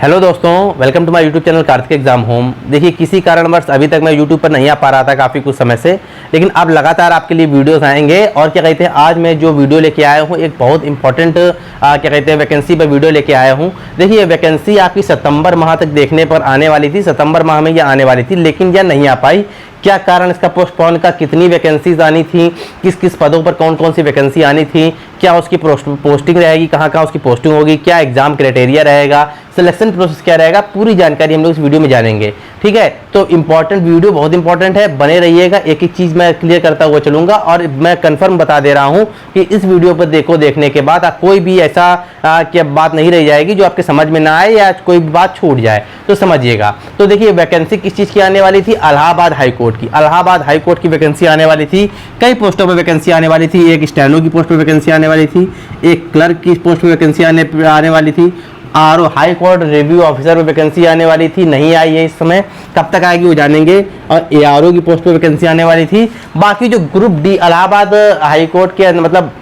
Hello दोस्तों, welcome to my YouTube channel Kartik exam home. देखिए, किसी कारणवश अभी तक मैं यूट्यूब पर नहीं आ पा रहा था काफ़ी कुछ समय से, लेकिन अब लगातार आपके लिए वीडियोस आएंगे। और क्या कहते हैं, आज मैं जो वीडियो लेके आया हूँ एक बहुत इंपॉर्टेंट क्या कहते हैं वैकेंसी पर वीडियो लेके आया हूँ। देखिए, वैकेंसी आपकी सितंबर माह तक देखने पर आने वाली थी, सितंबर माह में यह आने वाली थी, लेकिन यह नहीं आ पाई। क्या कारण इसका पोस्टपोन का, कितनी वैकेंसीज आनी थी, किस किस पदों पर कौन कौन सी वैकेंसी आनी थी, क्या उसकी पोस्टिंग रहेगी, कहाँ कहाँ उसकी पोस्टिंग होगी, क्या एग्जाम क्राइटेरिया रहेगा, सिलेक्शन प्रोसेस क्या रहेगा, पूरी जानकारी हम लोग इस वीडियो में जानेंगे। ठीक है, तो इंपॉर्टेंट वीडियो, बहुत इंपॉर्टेंट है, बने रहिएगा। एक एक चीज़ मैं क्लियर करता हुआ चलूंगा और मैं कंफर्म बता दे रहा हूं कि इस वीडियो पर देखने के बाद कोई भी ऐसा क्या बात नहीं रह जाएगी जो आपके समझ में ना आए या कोई भी बात छूट जाए, तो समझिएगा। तो देखिए, वैकेंसी किस चीज़ की आने वाली थी, इलाहाबाद हाईकोर्ट की। इलाहाबाद हाईकोर्ट की वैकेंसी आने वाली थी, कई पोस्टों पर वैकेंसी आने वाली थी। एक स्टेनो की पोस्ट पर वैकेंसी आने वाली थी, एक क्लर्क की पोस्ट पर वैकेंसी आने वाली थी, RO high court review officer में वैकेंसी आने वाली थी, नहीं आई है इस समय, कब तक आएगी वो जानेंगे। और एआरओ की पोस्ट पर वैकेंसी आने वाली थी। बाकी जो group D Allahabad high court के मतलब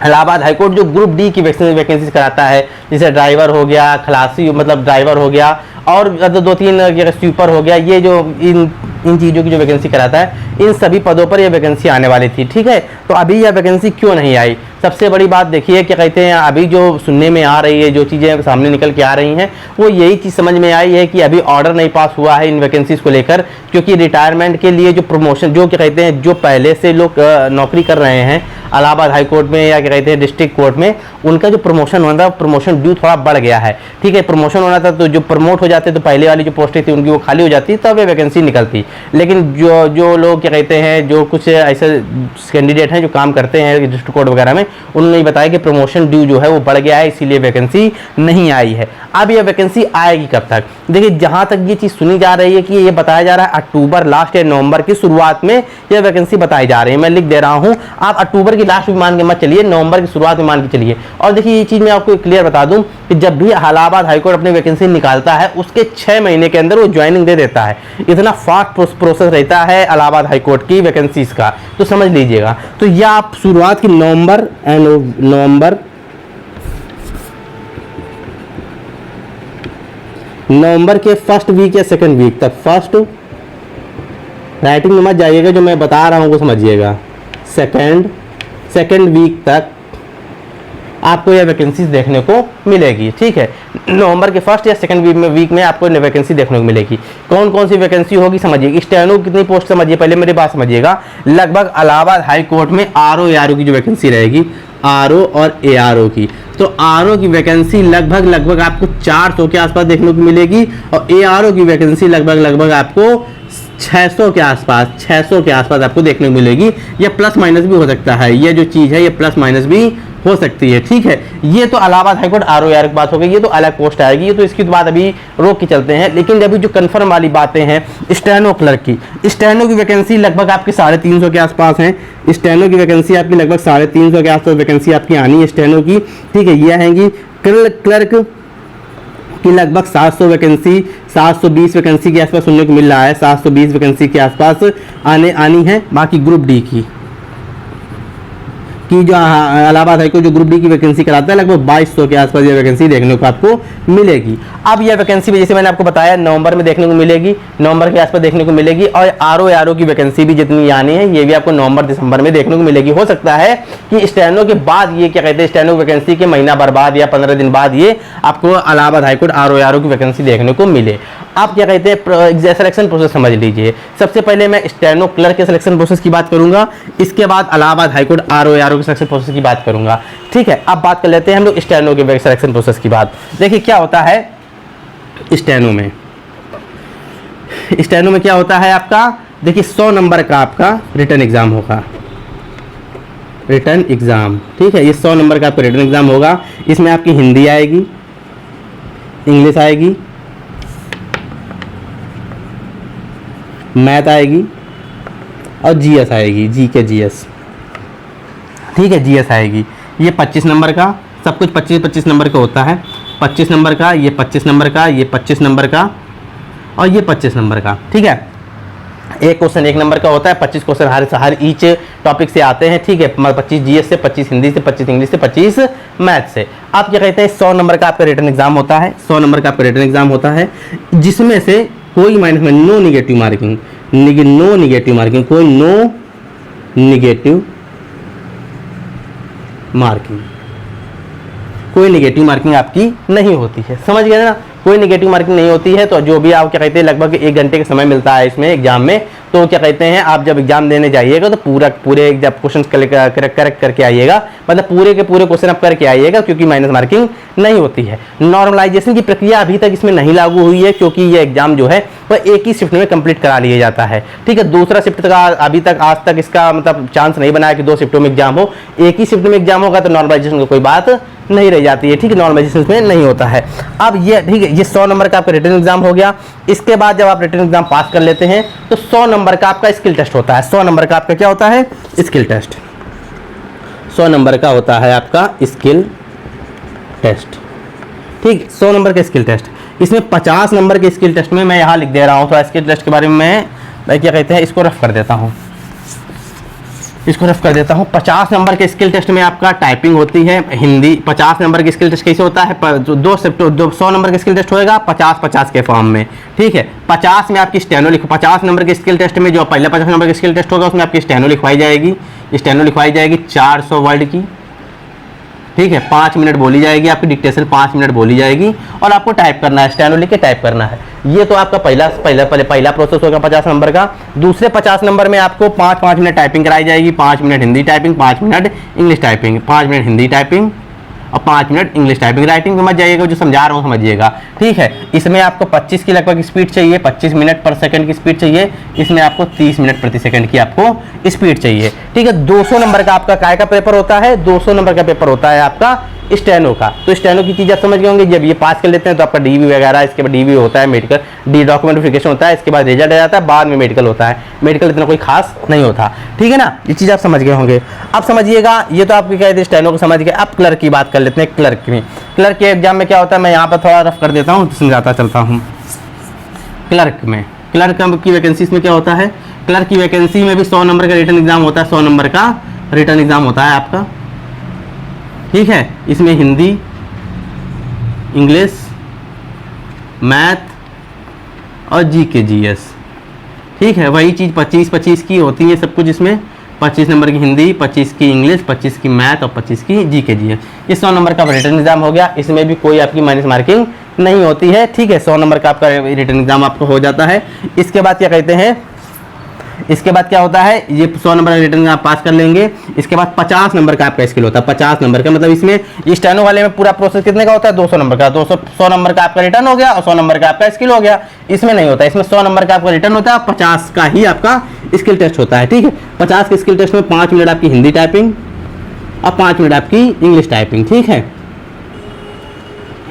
इलाहाबाद हाईकोर्ट जो ग्रुप डी की वैकेंसी कराता है, जैसे ड्राइवर हो गया, खलासी मतलब ड्राइवर हो गया, और दो तीन स्वीपर हो गया, ये जो इन चीज़ों की जो वैकेंसी कराता है, इन सभी पदों पर यह वैकेंसी आने वाली थी। ठीक है, तो अभी यह वैकेंसी क्यों नहीं आई? सबसे बड़ी बात देखिए, क्या कहते हैं, अभी जो सुनने में आ रही है, जो चीज़ें सामने निकल के आ रही हैं, वो यही चीज़ समझ में आई है कि अभी ऑर्डर नहीं पास हुआ है इन वैकेंसीज को लेकर, क्योंकि रिटायरमेंट के लिए जो प्रमोशन, जो क्या कहते हैं, जो पहले से लोग नौकरी कर रहे हैं इलाहाबाद हाई कोर्ट में या क्या कहते हैं डिस्ट्रिक्ट कोर्ट में, उनका जो प्रमोशन होना था, प्रमोशन ड्यू थोड़ा बढ़ गया है। ठीक है, प्रमोशन होना था तो जो प्रमोट हो जाते तो पहले वाली जो पोस्टें थी उनकी वो खाली हो जाती, तब ये वैकेंसी निकलती। लेकिन जो लोग क्या कहते हैं, जो कुछ ऐसे कैंडिडेट हैं जो काम करते हैं डिस्ट्रिक्ट कोर्ट वगैरह में, उन्होंने बताया कि प्रमोशन ड्यू जो है वो बढ़ गया है, इसीलिए वैकेंसी नहीं आई है। अब यह वैकेंसी आएगी कब तक? देखिए, जहां तक ये चीज़ सुनी जा रही है कि ये बताया जा रहा है अक्टूबर लास्ट या नवंबर की शुरुआत में यह वैकेंसी बताई जा रही है। मैं लिख दे रहा हूं, आप अक्टूबर की लास्ट भी मान के मत चलिए, नवंबर की शुरुआत में मान के चलिए। और देखिए, ये चीज़ मैं आपको क्लियर बता दूं कि जब भी इलाहाबाद हाईकोर्ट अपनी वैकेंसी निकालता है, उसके 6 महीने के अंदर वो ज्वाइनिंग दे देता है। इतना फास्ट प्रोसेस रहता है इलाहाबाद हाईकोर्ट की वैकेंसीज का, तो समझ लीजिएगा। तो यह आप शुरुआत की नवंबर के फर्स्ट वीक या सेकंड वीक तक, फर्स्ट राइटिंग में मत जाइएगा, जो मैं बता रहा हूँ वो समझिएगा, सेकंड वीक तक आपको यह वैकेंसीज देखने को मिलेगी। ठीक है, नवंबर के फर्स्ट या सेकंड वीक में आपको वैकेंसी देखने को मिलेगी। कौन कौन सी वैकेंसी होगी समझिए। स्टेनो कितनी पोस्ट समझिए, पहले मेरी बात समझिएगा। लगभग इलाहाबाद हाई कोर्ट में आरओ एआरओ की जो वैकेंसी रहेगी, आरओ और एआरओ की, तो आरओ की वैकेंसी लगभग आपको 400 के आसपास देखने को मिलेगी, और एआरओ की वैकेंसी लगभग आपको 600 के आसपास आपको देखने को मिलेगी। ये प्लस माइनस भी हो सकता है, ये जो चीज़ है ये प्लस माइनस भी हो सकती है। ठीक है, ये तो इलाहाबाद हाईकोर्ट आरओ यार की बात हो गई, ये तो अलग पोस्ट आएगी, ये तो इसकी बात अभी रोक के चलते हैं। लेकिन अभी जो कंफर्म वाली बातें हैं, स्टेनो क्लर्क की, स्टेनो की वैकेंसी लगभग आपकी 350 के आसपास है। स्टेनो की वैकेंसी आपकी लगभग 350 के आसपास वैकेंसी आपकी आनी है स्टेनो की। ठीक है, ये आएंगी। क्लर्क की लगभग 700 वैकेंसी, 720 वैकेंसी के आसपास सुनने को मिल रहा है, 720 वैकेंसी के आसपास आनी है। बाकी ग्रुप डी की जो इलाहाबाद हाईकोर्ट जो ग्रुप डी की वैकेंसी कराता है, लगभग 2200 के आसपास ये वैकेंसी देखने को आपको मिलेगी। अब यह वैकेंसी जैसे मैंने आपको बताया नवंबर में देखने को मिलेगी, नवंबर के आसपास देखने को मिलेगी। और आरओ की वैकेंसी भी जितनी आनी है, ये भी आपको नवंबर दिसंबर में देखने को मिलेगी। हो सकता है कि स्टेनो के बाद, ये क्या कहते हैं, स्टेनो वैकेंसी के महीना भर बाद या 15 दिन बाद ये आपको इलाहाबाद हाईकोर्ट आरओ की वैकेंसी देखने को मिले। आप क्या कहते हैं, सिलेक्शन प्रोसेस समझ लीजिए। सबसे पहले मैं स्टेनो क्लर्क के सिलेक्शन प्रोसेस की बात करूंगा, इसके बाद इलाहाबाद हाईकोर्ट आरओ के सिलेक्शन प्रोसेस की बात करूंगा। ठीक है, अब बात कर लेते हैं हम लोग स्टेनो के सिलेक्शन प्रोसेस की बात। देखिए, क्या होता है स्टेनो में क्या होता है आपका, देखिए 100 नंबर का आपका रिटर्न एग्जाम होगा, रिटर्न एग्जाम। ठीक है, ये 100 नंबर का आपका रिटर्न एग्जाम होगा। इसमें आपकी हिंदी आएगी, इंग्लिश आएगी, मैथ आएगी और जीएस आएगी, जीके जीएस। ठीक है, जीएस आएगी। ये 25 नंबर का, सब कुछ 25 नंबर का होता है। 25 नंबर का, ये 25 नंबर का, ये 25 नंबर का और ये 25 नंबर का। ठीक है, एक क्वेश्चन 1 नंबर का होता है, 25 क्वेश्चन हर ईच टॉपिक से आते हैं, ठीक है। 25 जीएस से, 25 हिंदी से, 25 इंग्लिश से, 25 मैथ से। आप क्या कहते हैं 100 नंबर का आपका रिटन एग्जाम होता है, 100 नंबर का आपका रिटन एग्जाम होता है, जिसमें से कोई माइनस में no negative marking, no negative marking, कोई नो निगेटिव मार्किंग, कोई निगेटिव मार्किंग आपकी नहीं होती है। समझ गए ना, कोई नेगेटिव मार्किंग नहीं होती है। तो जो भी आप क्या कहते हैं लगभग 1 घंटे का समय मिलता है इसमें एग्जाम में, तो क्या कहते हैं आप जब एग्जाम देने जाइएगा तो पूरे जब क्वेश्चन करेक्ट करके आइएगा, मतलब पूरे के पूरे क्वेश्चन आप करके आइएगा, क्योंकि माइनस मार्किंग नहीं होती है। नॉर्मलाइजेशन की प्रक्रिया अभी तक इसमें नहीं लागू हुई है, क्योंकि ये एग्जाम जो है वह एक ही शिफ्ट में कंप्लीट करा लिया जाता है, ठीक है। दूसरा शिफ्ट का अभी तक आज तक इसका मतलब चांस नहीं बना है कि 2 शिफ्टों में एग्जाम हो। एक ही शिफ्ट में एग्जाम होगा तो नॉर्मलाइजेशन की कोई बात नहीं रह जाती है, ठीक है। नॉर्मलाइजेशन में नहीं होता है। अब ये ठीक है, ये 100 नंबर का आपका रिटन एग्जाम हो गया। इसके बाद जब आप रिटन एग्जाम पास कर लेते हैं तो 100 नंबर का आपका स्किल टेस्ट होता है। 100 नंबर का आपका क्या होता है? Skill test. 100 नंबर का होता है आपका स्किल टेस्ट, ठीक। 100 नंबर का स्किल टेस्ट, इसमें 50 नंबर के स्किल टेस्ट में मैं यहाँ लिख दे रहा हूँ। तो स्किल टेस्ट के बारे में मैं क्या कहते हैं इसको रफ कर देता हूँ, इसको रफ कर देता हूँ। 50 नंबर के स्किल टेस्ट में आपका टाइपिंग होती है हिंदी। 50 नंबर के स्किल टेस्ट कैसे होता है? 100 नंबर के स्किल टेस्ट होएगा 50-50 के फॉर्म में, ठीक है। 50 में आपकी स्टेनो 50 नंबर के स्किल टेस्ट में जो पहले 50 नंबर के स्किल टेस्ट होगा उसमें आपकी स्टेनो लिखवाई जाएगी। स्टेनो लिखवाई जाएगी 400 वर्ड की, ठीक है। 5 मिनट बोली जाएगी, आपकी डिक्टेशन 5 मिनट बोली जाएगी और आपको टाइप करना है, स्टेनो लिख के टाइप करना है। ये तो आपका पहला प्रोसेस होगा 50 नंबर का। दूसरे 50 नंबर में आपको 5-5 मिनट टाइपिंग कराई जाएगी। 5 minute Hindi typing, 5 minute English typing, 5 minute Hindi typing और 5 मिनट इंग्लिश टाइपिंग। राइटिंग समझ जाइएगा, जो समझा रहा हूँ समझिएगा, ठीक है। इसमें आपको 25 की लगभग स्पीड चाहिए, 25 मिनट पर सेकंड की स्पीड चाहिए। इसमें आपको 30 मिनट प्रति सेकंड की आपको स्पीड चाहिए, ठीक है। 200 नंबर का आपका काय का पेपर होता है? 200 नंबर का पेपर होता है आपका स्टेनो का। तो स्टेनो की चीज़ आप समझ गए होंगे। जब ये पास कर लेते हैं तो आपका डीवी वगैरह, इसके बाद डीवी होता है, मेडिकल डॉक्यूमेंट वेरिफिकेशन होता है, इसके बाद रिजल्ट आ जाता है, बाद में मेडिकल होता है। मेडिकल इतना कोई खास नहीं होता, ठीक है ना। ये चीज़ आप समझ गए होंगे। अब समझिएगा, ये तो आपकी कहते हैं स्टेनो को समझ गए। अब क्लर्क की बात कर लेते हैं। क्लर्क में, क्लर्क के एग्जाम में क्या होता है मैं यहाँ पर थोड़ा रफ कर देता हूँ, समझाता चलता हूँ। क्लर्क में, क्लर्क की वैकेंसी इसमें क्या होता है? क्लर्क की वैकेंसी में भी 100 नंबर का रिटन एग्जाम होता है। 100 नंबर का रिटन एग्जाम होता है आपका, ठीक है। इसमें हिंदी, इंग्लिश, मैथ और जीके जीएस, ठीक है। वही चीज़ 25-25 की होती है सब कुछ इसमें। 25 नंबर की हिंदी, 25 की इंग्लिश, 25 की मैथ और 25 की जीके जीएस। ये 100 नंबर का रिटन एग्जाम हो गया। इसमें भी कोई आपकी माइनस मार्किंग नहीं होती है, ठीक है। 100 नंबर का आपका रिटन एग्जाम आपको हो जाता है। इसके बाद क्या कहते हैं, इसके बाद क्या होता है, ये 100 नंबर का रिटर्न आप पास कर लेंगे। इसके बाद 50 नंबर का आपका स्किल होता है। 50 नंबर का मतलब इसमें स्टेनो वाले में पूरा प्रोसेस कितने का होता है? 200 नंबर का। 100 नंबर का आपका रिटर्न हो गया और 100 नंबर का आपका स्किल हो गया। इसमें नहीं होता, इसमें 100 नंबर का आपका रिटर्न होता है, 50 का ही आपका स्किल टेस्ट होता है, ठीक है। 50 के स्किल टेस्ट में 5 मिनट आपकी हिंदी टाइपिंग और 5 मिनट आपकी इंग्लिश टाइपिंग, ठीक है।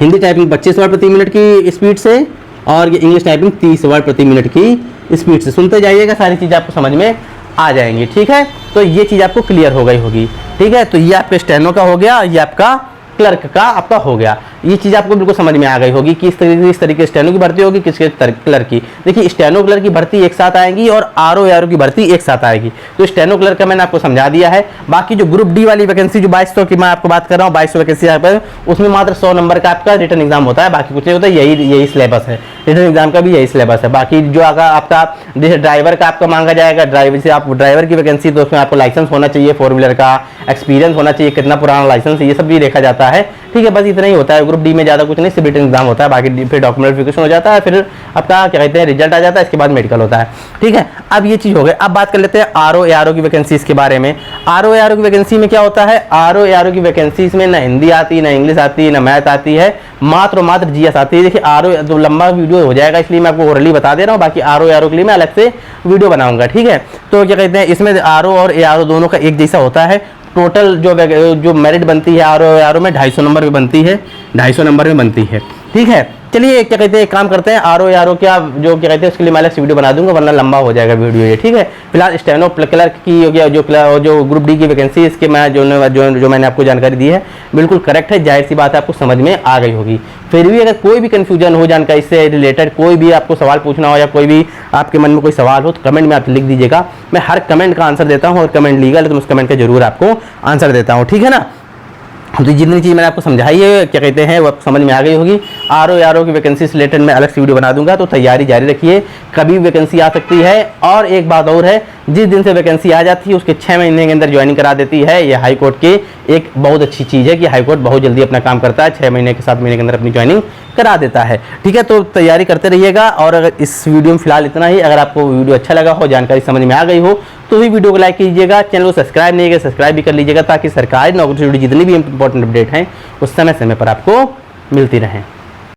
हिंदी टाइपिंग 25 वर्ड प्रति मिनट की स्पीड से और ये इंग्लिश टाइपिंग 30 वर्ड प्रति मिनट की स्पीड से। सुनते जाइएगा, सारी चीज़ आपको समझ में आ जाएंगी, ठीक है। तो ये चीज़ आपको क्लियर हो गई होगी, ठीक है। तो ये आपके स्टेनो का हो गया, ये आपका क्लर्क का आपका हो गया। ये चीज़ आपको बिल्कुल समझ में आ गई होगी कि इस तरीके स्टेनो की भर्ती होगी, किसके क्लर्क की। देखिए स्टेनो क्लर्क की भर्ती एक साथ आएगी और आरओ एआरओ की भर्ती एक साथ आएगी। तो स्टेनो क्लर्क का मैंने आपको समझा दिया है। बाकी जो ग्रुप डी वाली वैकेंसी जो 2200 की मैं आपको बात कर रहा हूँ, 2200 वैकेंसी यहाँ पर, उसमें मात्र 100 नंबर का आपका रिटर्न एग्जाम होता है, बाकी कुछ नहीं होता। यही सिलेबस है, रिटर्न एग्जाम का भी यही सिलेबस है। बाकी जो आपका ड्राइवर का आपका मांगा जाएगा, ड्राइवर से आप ड्राइवर की वैकेंसी, तो उसमें आपको लाइसेंस होना चाहिए, 4 व्हीलर का एक्सपीरियंस होना चाहिए, कितना पुराना लाइसेंस है, ये सब भी देखा जाता है, ठीक है। बस इतना ही होता है। ग्रुप डी में ज़्यादा कुछ नहीं, सिर्फ रिटन एग्जाम होता है। बाकी फिर डॉक्यूमेंट वेरिफिकेशन हो जाता है, फिर आपका क्या कहते हैं रिजल्ट आ जाता है, इसके बाद मेडिकल होता है, ठीक है। अब ये चीज़ हो गई। अब बात कर लेते हैं आरओ एआरओ की वैकेंसी के बारे में। आरओ एआरओ की वैकेंसी में क्या होता है? आरओ एआरओ की वैकेंसी में ना हिंदी आती, ना इंग्लिश आती, ना मैथ आती है, मात्र जीएस आती है। देखिए आरओ तो लंबा वीडियो हो जाएगा, इसलिए मैं आपको ओरली बता दे रहा हूँ। बाकी आरओ एआरओ के लिए मैं अलग से वीडियो बनाऊंगा, ठीक है। तो क्या कहते हैं इसमें आरओ और एआरओ दोनों का एक जैसा होता है। टोटल जो मेरिट बनती है आरओ एआरओ में 250 नंबर में बनती है, 250 नंबर में बनती है, ठीक है। चलिए क्या कहते हैं, एक काम करते हैं, आर ओ क्या जो क्या कहते हैं उसके लिए मैं अलग से वीडियो बना दूंगा, वरना लंबा हो जाएगा वीडियो ये, ठीक है। फिलहाल स्टेनो क्लर्क की हो गया, जो ग्रुप डी की वैकेंसी, इसके मैं जो मैंने आपको जानकारी दी है बिल्कुल करेक्ट है, जाहिर सी बात है आपको समझ में आ गई होगी। फिर भी अगर कोई भी कन्फ्यूजन हो जानकारी से रिलेटेड, कोई भी आपको सवाल पूछना हो या कोई भी आपके मन में कोई सवाल हो, तो कमेंट में आप लिख दीजिएगा, मैं हर कमेंट का आंसर देता हूँ, और कमेंट लीगल तो उस कमेंट का जरूर आपको आंसर देता हूँ, ठीक है ना। तो जितनी चीज़ मैंने आपको समझाई है क्या कहते हैं वो आपको समझ में आ गई होगी। आर ओ की वैकेंसी से रिलेटेड मैं अलग से वीडियो बना दूंगा, तो तैयारी जारी रखिए, कभी वैकेंसी आ सकती है। और एक बात और है, जिस दिन से वैकेंसी आ जाती है उसके 6 महीने के अंदर ज्वाइनिंग करा देती है। ये हाई कोर्ट की एक बहुत अच्छी चीज़ है कि हाई कोर्ट बहुत जल्दी अपना काम करता है, 6 महीने के 7 महीने के अंदर अपनी ज्वाइनिंग करा देता है, ठीक है। तो तैयारी करते रहिएगा। और अगर इस वीडियो में फिलहाल इतना ही, अगर आपको वीडियो अच्छा लगा हो, जानकारी समझ में आ गई हो, तो भी वीडियो को लाइक कीजिएगा, चैनल को सब्सक्राइब नहीं किया सब्सक्राइब भी कर लीजिएगा, ताकि सरकारी नौकरी से जुड़ी जितनी भी इंपॉर्टेंट अपडेट हैं उस समय पर आपको मिलती रहें।